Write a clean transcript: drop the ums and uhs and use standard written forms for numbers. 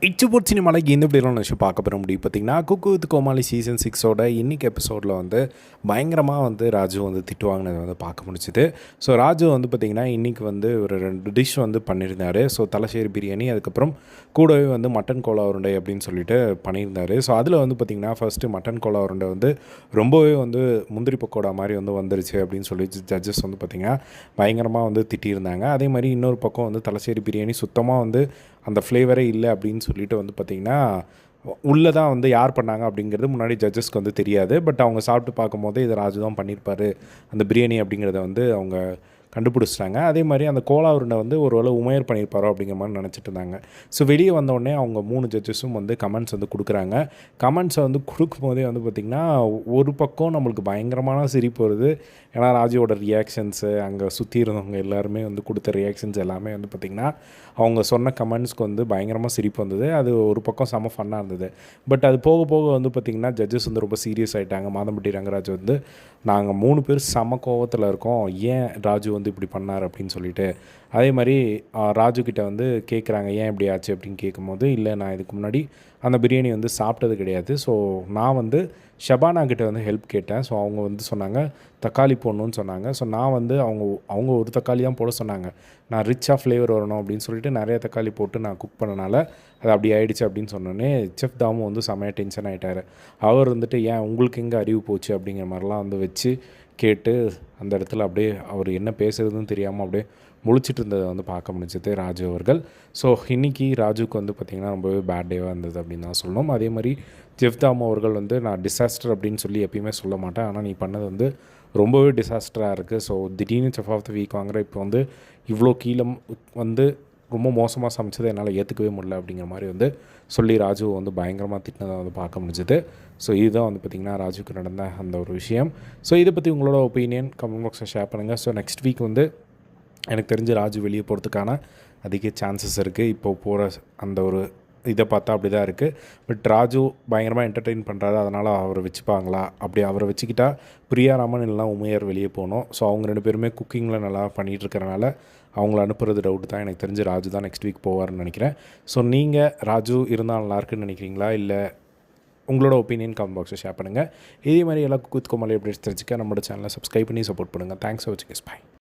இச்சுப்போட் சினிமாவில் எந்த இப்படிலாம் விஷயம் பார்க்க போகிற முடியும் பார்த்திங்கன்னா, குக்கு வித் கோமாளி சீசன் 6ஓட இன்றைக்கி எபிசோடில் வந்து பயங்கரமாக வந்து ராஜு வந்து திட்டு வாங்கினதை வந்து பார்க்க முடிச்சுது. ஸோ ராஜு வந்து பார்த்திங்கன்னா இன்றைக்கி வந்து ஒரு 2 டிஷ் வந்து பண்ணியிருந்தார். ஸோ தலசேரி பிரியாணி, அதுக்கப்புறம் கூடவே வந்து மட்டன் கோலா உருண்டை அப்படின்னு சொல்லிட்டு பண்ணியிருந்தார். ஸோ அதில் வந்து பார்த்திங்கன்னா ஃபஸ்ட்டு மட்டன் கோலா உருண்டை வந்து ரொம்பவே வந்து முந்திரி பக்கோடா மாதிரி வந்து வந்துருச்சு அப்படின்னு சொல்லி ஜட்ஜஸ் வந்து பார்த்திங்கன்னா பயங்கரமாக வந்து திட்டியிருந்தாங்க. அதே மாதிரி இன்னொரு பக்கம் வந்து தலசேரி பிரியாணி சுத்தமாக வந்து அந்த ஃப்ளேவரே இல்லை அப்படின்னு சொல்லிட்டு வந்து பார்த்திங்கன்னா உள்ளே தான் வந்து யார் பண்ணாங்க அப்படிங்கிறது முன்னாடி ஜட்ஜஸ்க்கு வந்து தெரியாது. பட் அவங்க சாப்பிட்டு பார்க்கும்போது இதை ராஜு தான் பண்ணியிருப்பார் அந்த பிரியாணி அப்படிங்கிறத வந்து அவங்க கண்டுபிடிச்சிட்டாங்க. அதே மாதிரி அந்த கோலா உருண்டை வந்து ஒரு வேளை உமையர் பண்ணியிருப்பாரோ அப்படிங்கிற மாதிரி நினச்சிட்டு இருந்தாங்க. ஸோ வெளியே வந்தோடனே அவங்க 3 ஜட்ஜஸும் வந்து கமெண்ட்ஸ் வந்து கொடுக்குறாங்க. கமெண்ட்ஸை வந்து கொடுக்கும்போதே வந்து பார்த்திங்கன்னா ஒரு பக்கம் நம்மளுக்கு பயங்கரமான சிரிப்பு வருது. ஏன்னா ராஜுவோட ரியாக்ஷன்ஸு, அங்கே சுற்றி இருந்தவங்க எல்லாருமே வந்து கொடுத்த ரியாக்ஷன்ஸ் எல்லாமே வந்து பார்த்திங்கன்னா அவங்க சொன்ன கமெண்ட்ஸ்க்கு வந்து பயங்கரமாக சிரிப்பு வந்தது. அது ஒரு பக்கம் செம ஃபன்னாக இருந்தது. பட் அது போக போக வந்து பார்த்திங்கன்னா ஜட்ஜஸ் வந்து ரொம்ப சீரியஸ் ஆகிட்டாங்க. மாதம்பட்டி ரங்கராஜ் வந்து நாங்கள் 3 பேர் செம கோவத்தில் இருக்கோம், ஏன் ராஜு வந்து இப்படி பண்ணார் அப்படின்னு சொல்லிட்டு. அதே மாதிரி ராஜுக்கிட்ட வந்து கேட்குறாங்க ஏன் இப்படி ஆச்சு அப்படின்னு கேட்கும்போது, இல்லை நான் இதுக்கு முன்னாடி அந்த பிரியாணி வந்து சாப்பிட்டது கிடையாது. ஸோ நான் வந்து ஷபானா கிட்ட வந்து ஹெல்ப் கேட்டேன். ஸோ அவங்க வந்து சொன்னாங்க தக்காளி போடணுன்னு சொன்னாங்க. ஸோ நான் வந்து அவங்க ஒரு தக்காளி தான் போட சொன்னாங்க. நான் ரிச்சாக ஃப்ளேவர் வரணும் அப்படின்னு சொல்லிட்டு நிறைய தக்காளி போட்டு நான் குக் பண்ணனால அது அப்படி ஆகிடுச்சு அப்படின்னு சொன்னோன்னே செஃப் தாமு வந்து செமையாக டென்ஷன் ஆகிட்டார். அவர் வந்துட்டு ஏன் உங்களுக்கு எங்கே அறிவு போச்சு அப்படிங்கிற மாதிரிலாம் வந்து வச்சு கேட்டு அந்த இடத்துல அப்படியே அவர் என்ன பேசுகிறதுன்னு தெரியாமல் அப்படியே முழிச்சிட்டு இருந்ததை வந்து பார்க்க முடிஞ்சது ராஜு அவர்கள். ஸோ இன்றைக்கி ராஜுக்கு வந்து பார்த்திங்கன்னா ரொம்பவே பேட் டேவாக இருந்தது அப்படின்னு தான் சொல்லணும். அதே மாதிரி செஃப் தாமு அவர்கள் வந்து நான் டிசாஸ்டர் அப்படின்னு சொல்லி எப்பயுமே சொல்ல மாட்டேன், ஆனால் நீ பண்ணது வந்து ரொம்பவே டிசாஸ்டராக இருக்குது. ஸோ திடீர்னு செஃப் ஆஃப் த வீக் வாங்குகிற இப்போ வந்து இவ்வளோ கீழே வந்து ரொம்ப மோசமாக சமைச்சதை என்னால் ஏற்றுக்கவே முடியல அப்படிங்கிற மாதிரி வந்து சொல்லி ராஜு வந்து பயங்கரமாக திட்டினதை வந்து பார்க்க முடிஞ்சுது. ஸோ இதுதான் வந்து பார்த்திங்கன்னா ராஜுக்கு நடந்த அந்த ஒரு விஷயம். ஸோ இதை பற்றி உங்களோட ஒப்பீனியன் கமெண்ட் பாக்ஸில் ஷேர் பண்ணுங்கள். ஸோ நெக்ஸ்ட் வீக் வந்து எனக்கு தெரிஞ்சு ராஜு வெளியே போகிறதுக்கான அதிக சான்சஸ் இருக்குது. இப்போது போகிற அந்த ஒரு இதை பார்த்தா அப்படி தான் இருக்குது. பட் ராஜு பயங்கரமாக என்டர்டெயின் பண்ணுறாரு, அதனால் அவரை வச்சுப்பாங்களா? அப்படி அவரை வச்சுக்கிட்டா பிரியா ராமன் இல்லைனா உமையர் வெளியே போகணும். ஸோ அவங்க 2 பேருமே குக்கிங்கில் நல்லா பண்ணிகிட்ருக்கறனால அவங்கள அனுப்புறது டவுட் தான். எனக்கு தெரிஞ்சு ராஜு தான் நெக்ஸ்ட் வீக் போவார்னு நினைக்கிறேன். ஸோ நீங்கள் ராஜு இருந்தால் நல்லாயிருக்குன்னு நினைக்கிறீங்களா? இல்லை உங்களோட ஒப்பீனியன் கமெண்ட் பாக்ஸில் ஷேர் பண்ணுங்கள். இதே மாதிரி எல்லா குக் வித் கோமாளி அப்டேட்ஸ் தெரிஞ்சுக்க நம்மளோட சேனலை சப்ஸ்கிரைப் பண்ணி சப்போர்ட் பண்ணுங்கள். தேங்க்ஸ் ஃபார் வாட்சிங். பை.